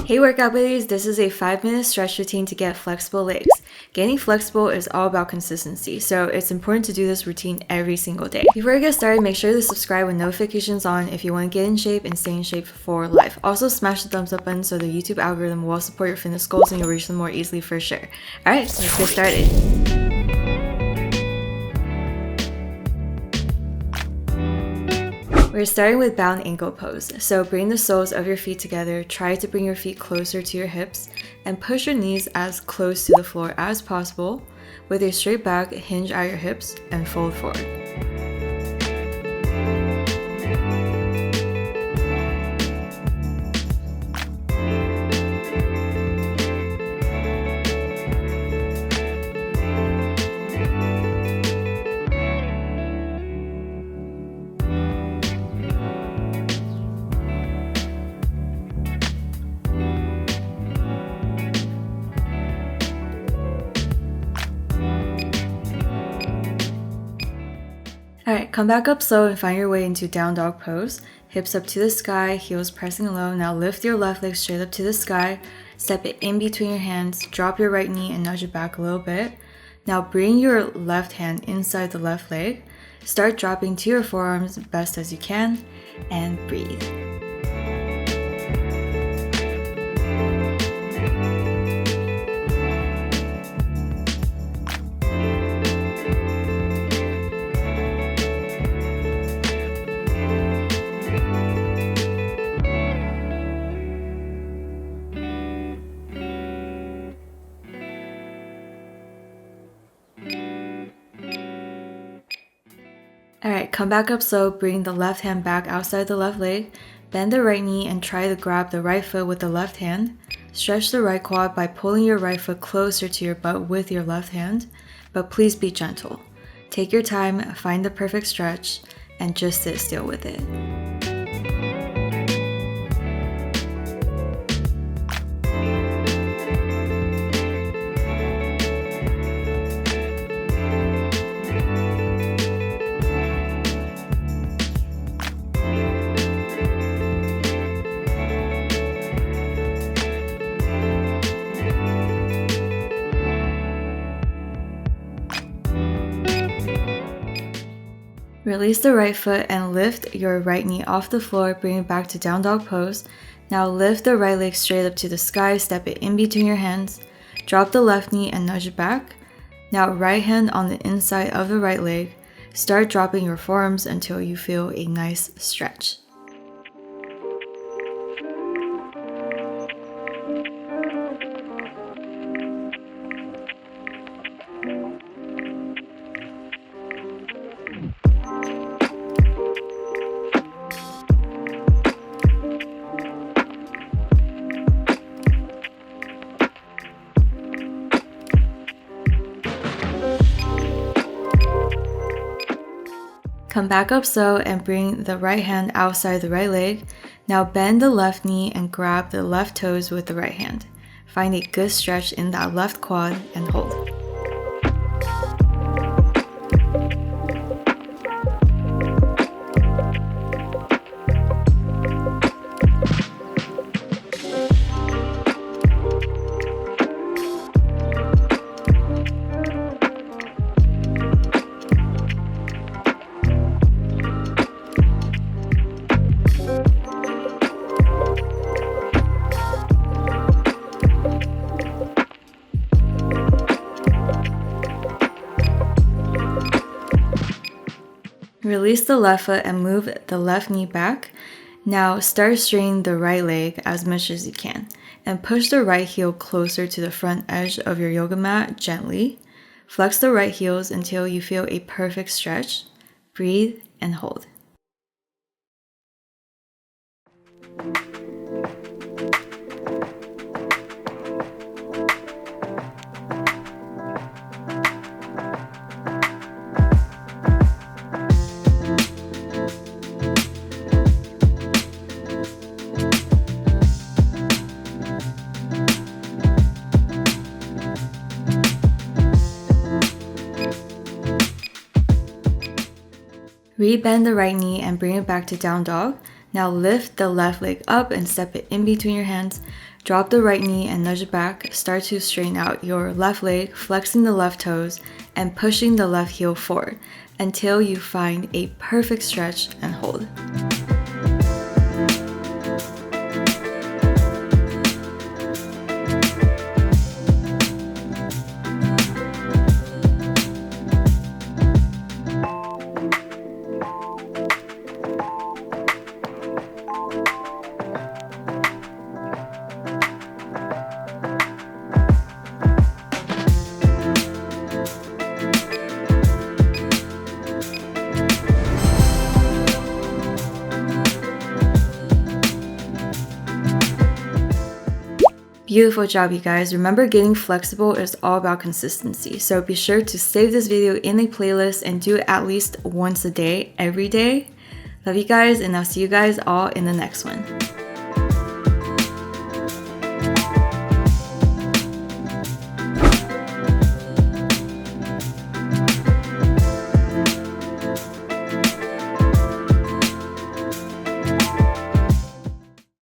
Hey workout buddies, this is a 5-minute stretch routine to get flexible legs. Getting flexible is all about consistency, so it's important to do this routine every single day. Before I get started, make sure to subscribe with notifications on if you want to get in shape and stay in shape for life. Also, smash the thumbs up button so the YouTube algorithm will support your fitness goals and you'll reach them more easily for sure. Alright, let's get started. We're starting with bound ankle pose. So bring the soles of your feet together, try to bring your feet closer to your hips, and push your knees as close to the floor as possible. With your straight back, hinge at your hips and fold forward. Alright, come back up slow and find your way into down dog pose. Hips up to the sky, heels pressing low. Now lift your left leg straight up to the sky. Step it in between your hands. Drop your right knee and nudge it back a little bit. Now bring your left hand inside the left leg. Start dropping to your forearms best as you can and breathe. Alright, come back up slow, bring the left hand back outside the left leg, bend the right knee and try to grab the right foot with the left hand. Stretch the right quad by pulling your right foot closer to your butt with your left hand, but please be gentle. Take your time, find the perfect stretch, and just sit still with it. Release the right foot and lift your right knee off the floor, bring it back to down dog pose. Now lift the right leg straight up to the sky, step it in between your hands. Drop the left knee and nudge it back. Now right hand on the inside of the right leg. Start dropping your forearms until you feel a nice stretch. Come back up slow and bring the right hand outside the right leg. Now bend the left knee and grab the left toes with the right hand. Find a good stretch in that left quad and hold. Release the left foot and move the left knee back. Now start straightening the right leg as much as you can and push the right heel closer to the front edge of your yoga mat gently. Flex the right heels until you feel a perfect stretch. Breathe and hold. Rebend the right knee and bring it back to down dog. Now lift the left leg up and step it in between your hands. Drop the right knee and nudge it back. Start to straighten out your left leg, flexing the left toes, and pushing the left heel forward until you find a perfect stretch and hold. Beautiful job, you guys. Remember, getting flexible is all about consistency. So be sure to save this video in a playlist and do it at least once a day, every day. Love you guys, and I'll see you guys all in the next one.